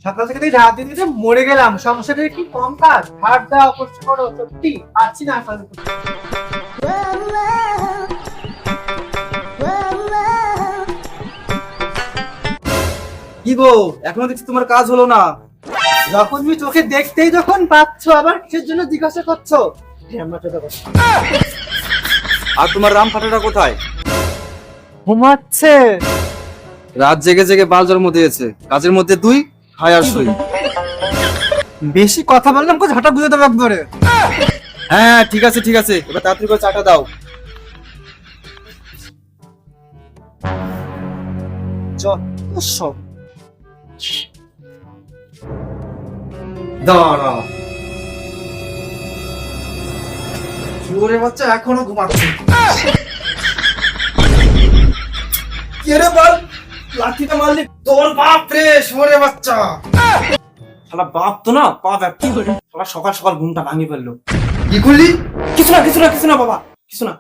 সকাল থেকে রাত দিতে মরে গেলাম। সংসারের কি কম কাজ? হাত দাও, কষ্ট করো, সত্যি পাচ্ছি না কাজ করতে। কি গো, এখনো দেখছি তোমার কাজ হলো না। যখন তুমি চোখে দেখতেই যখন পাচ্ছ, আবার কিসের জন্য জিজ্ঞাসা করছো? আর তোমার রাম ফাটাটা কোথায়? ঘুমাচ্ছে। রাত জেগে জেগে বাল জন্ম দিয়েছে, কাজের মধ্যে তুই খায় আর শুই। বেশি কথা বললাম, কোথায় ঝাঁটা বুঝে দেবো একবারে। হ্যাঁ ঠিক আছে ঠিক আছে, এবার তাড়াতাড়ি করে চাটা দাও। সব দাঁড়া, শুয়োরের বাচ্চা এখনো ঘুমাচ্ছে। কেরে বল, লাঠিটা মারলি তোর বাপ রে, শুয়োরের বাচ্চা। শালা বাপ তো না, বাপ কি করে শালা সকাল সকাল ঘুমটা ভাঙি ফেললো। কি করলি? কিছু না কিছু না কিছু না বাবা, কিছু না।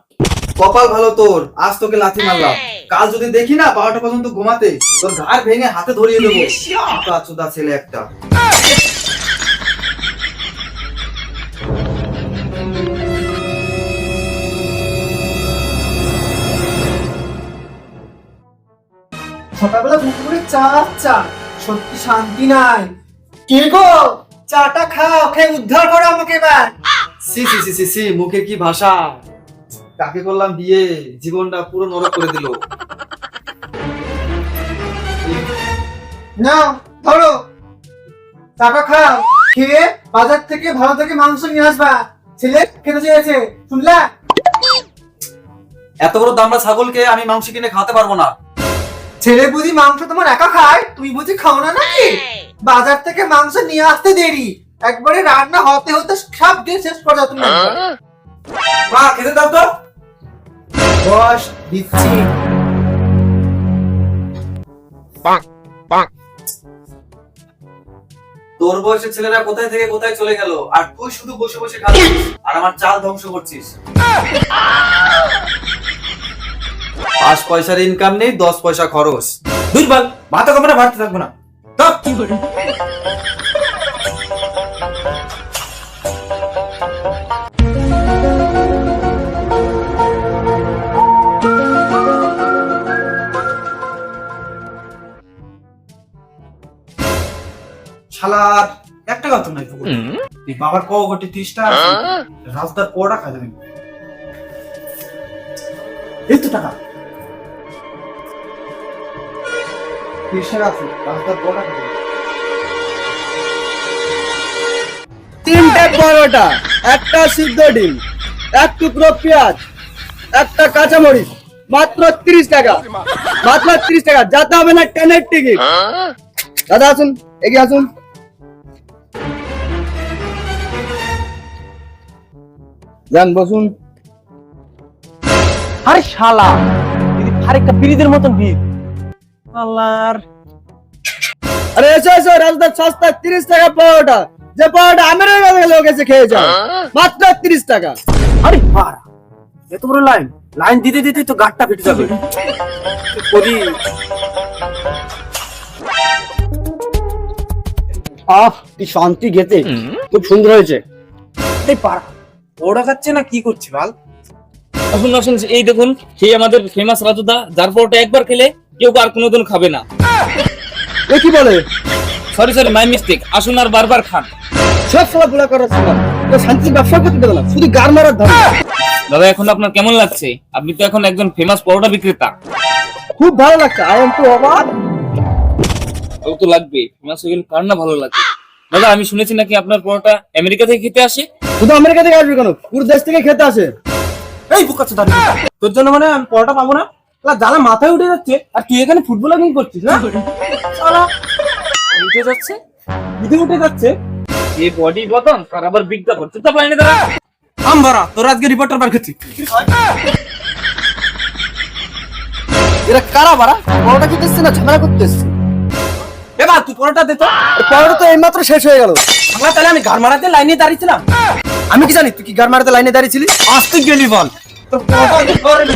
কপাল ভালো তোর, আজ তোকে লাথি মারলাম। কাল যদি দেখি না 12টা পর্যন্ত ঘুমাতে, তোর ঘাড় ভেঙে হাতে ধরিয়ে দেবো। চোদা ছেলে একটা। সকালবেলা দুপুরে চা চা, সত্যি শান্তি নাই। কে গো, চাটা খাও, খেয়ে উদ্ধার করো আমাকে এবার। সি সি সি সি সি, মুখে কি ভাষা! কাকে করলাম বিয়ে, জীবনটা পুরো নরক করে দিল। নাও ধরো, টাকা খাও, খেয়ে বাজার থেকে ভালো থেকে মাংস নিয়ে আসবা। ছেলে খেতে চেয়েছে, শুনলা? এত বড় দামড়া ছাগলকে আমি মাংস কিনে খাওয়াতে পারবো না। ছেলে বুঝি মাংস তোমার একা খায়, তুমি বুঝি খাও না নাকি? বাজার থেকে মাংস নিয়ে আসতে দেরি, একবারে রান্না হতে হতে সব দিয়ে শেষ করে দাও তুমি। মা খেতে দাও তো। বস দিচ্ছি। তোর বয়সের ছেলেরা কোথায় থেকে কোথায় চলে গেল, আর তুই শুধু বসে বসে খাচ্ছিস আর আমার চাল ধ্বংস করছিস। 5 পয়সার ইনকাম নেই, 10 পয়সা খরচ। দুর্বল ভাত কমে না, ভাবতে থাকবো না। কি করে শালার 1 টাকা তো নাই পুকুর। এই বাবার কও গটি 30 টাকা, রাস্তার কোড়া খাই দেবেন। এই তো টাকা 30 টাকা আছে, রাস্তার কোড়া খাবে। 3টে পরোটা, একটা সিদ্ধ ডিম, 1 টুকরো পেঁয়াজ, একটা কাঁচামরিচ, মাত্র 30 টাকা। মাত্র 30 টাকা, যেতে হবে না ট্রেনের টিকিট। দাদা আসুন, এগিয়ে আসুন। যান বসুন। আরে শালা, আরেকটা পিরিদের মতন ভিড়। আল্লাহর, আরে এসো এসো, রাজদার সস্তা 30 টাকা পরোটা। যে পরোটা আমের লোক এসে খেয়ে যায়, মাত্র 30 টাকা। আরে বাড়া, এত বড় লাইন, লাইন দিতে দিতে তো গাড়টা ফেটে যাবে। আহ, কি শান্তি খেতে, খুব সুন্দর হয়েছে। এই পাড়া ওরা খাচ্ছে না, কি করছি বল? আসুন আসুন, এই দেখুন সেই আমাদের ফেমাস রাজুদা, যার পরটা একবার খেলে কেউ আর কোনোদিন খাবে না। এ কি বলে? Sorry sorry, my mistake. আসুন আর বারবার খান। সব সময় ভুলা করার সময় শান্তি ব্যবসা করতে দেবে না, শুধু গার মারার ধান। দাদা এখন আপনার কেমন লাগছে? আপনি তো এখন একজন ফেমাস পরোটা বিক্রেতা। খুব ভালো লাগছে, আই এম টু অবাক। ভালো তো লাগবে, ফেমাস হয়ে গেলে কার না ভালো লাগে। দাদা আমি শুনেছি নাকি আপনার পরোটা আমেরিকা থেকে খেতে আসে। শুধু আমেরিকা থেকে আসবে কেন, পুরো দেশ থেকে খেতে আসে। এই বুকাচ্ছে দাঁড়িয়ে, তোর জন্য মানে আমি পরোটা পাবো না? জ্বালা মাথায় উঠে যাচ্ছে, আর তুই এখানে ফুটবলার করছিস না? উঠে যাচ্ছে, বিধি উঠে যাচ্ছে। এই বডি বদন তার আবার বিজ্ঞাপন। চুপচাপ লাইনে দাঁড়া। আমবারা, তোর আজকে রিপোর্টার বার খেতে। এরা কারা বাড়া, পরোটা খেতে এসছে না ঝামেলা করতে এসছে? এবার তুই পরোটা দে তো। পরোটা তো এইমাত্র শেষ হয়ে গেল। আমরা তাহলে আমি গার মারাতে লাইনে দাঁড়িয়েছিলাম। আমি কি জানি তুই কি গার মারাতে লাইনে দাঁড়িয়েছিলি? আসতে গেলি বল, তোর পরোটা